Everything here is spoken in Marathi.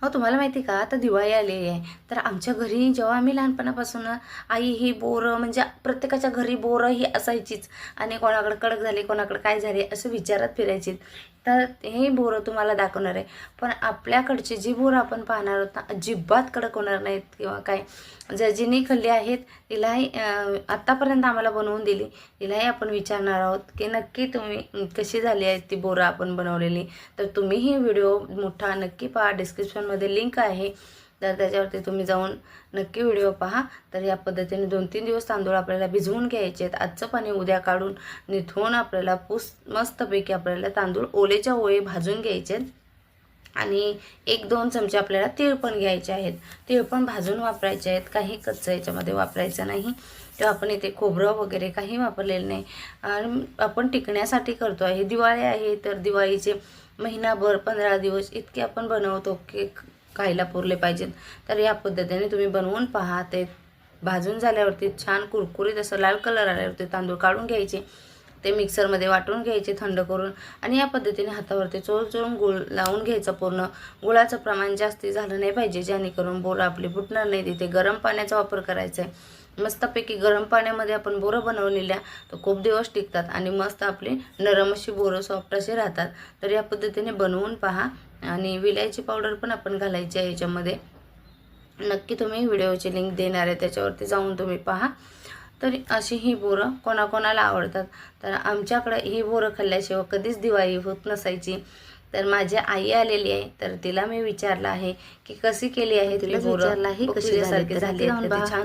हो, तुम्हाला माहिती आहे का, आता दिवाळी आलेली आहे. तर आमच्या घरी जेव्हा आम्ही लहानपणापासून आई ही बोरं म्हणजे प्रत्येकाच्या घरी बोरं ही असायचीच आणि कोणाकडे कडक झाली, कोणाकडे काय झाले असं विचारत फिरायची. तर हे बोरं तुम्हाला दाखवणार आहे. पण आपल्याकडची जी बोरं आपण पाहणार आहोत ना, अजिबात कडक होणार नाहीत किंवा काय. जिनी खाल्ली आहेत तिलाही आत्तापर्यंत आम्हाला बनवून दिली, तिलाही आपण विचारणार आहोत की नक्की तुम्ही कशी झाली आहे ती बोरं आपण बनवलेली. तर तुम्हीही व्हिडिओ मोठा नक्की पहा. डिस्क्रिप्शनमध्ये लिंक आहे, तर त्याच्यावरती तुम्ही जाऊन नक्की व्हिडिओ पहा. तर या पद्धतीने 2-3 दिवस तांदूळ आपल्याला भिजवून घ्यायचे आहेत. आजचं पाणी उद्या काढून निथळून आपल्याला मस्तपैकी आपल्याला तांदूळ ओलेच्या ओळे भाजून घ्यायचे आहेत. आणि 1-2 चमचे आपल्याला तीळ पण घ्यायचे आहेत. तीळ पण भाजून वापरायचे आहेत, काही कच्चं याच्यामध्ये वापरायचं नाही. तेव्हा आपण इथे खोबरं वगैरे काही वापरलेलं नाही. आणि आपण टिकण्यासाठी करतो आहे. दिवाळी आहे तर दिवाळीचे महिनाभर 15 दिवस इतके आपण बनवतो की खायला पुरले पाहिजेत. तर या पद्धतीने तुम्ही बनवून पहा. ते भाजून झाल्यावरती छान कुरकुरीत असं लाल कलर आल्यावरती तांदूळ काढून घ्यायचे. ते मिक्सरमध्ये वाटून घ्यायचे थंड करून आणि या पद्धतीने हातावरती चोळून गूळ लावून घ्यायचं पूर्ण. गुळाचं प्रमाण जास्ती झालं नाही पाहिजे, जेणेकरून बोरं आपली फुटणार नाही. तिथे गरम पाण्याचा वापर करायचा आहे. मस्तपैकी गरम पाण्यामध्ये आपण बोरं बनवलेल्या तर खूप दिवस टिकतात आणि मस्त आपली नरम अशी बोरं सॉफ्ट असे राहतात. तर या पद्धतीने बनवून पहा. आणि विलायची पावडर पण आपण घालायची आहे याच्यामध्ये. नक्की तुम्ही व्हिडिओची लिंक देणार आहे, त्याच्यावरती जाऊन तुम्ही पहा. तर अशी ही बोरं कोणाकोणाला आवडतात. तर आमच्याकडं ही बोरं खाल्ल्याशिवाय कधीच दिवाळी होत नसायची. तर माझी आई आलेली आहे, तर तिला मी विचारलं आहे की कशी केली आहे ती बोरं, कशी झाली, छान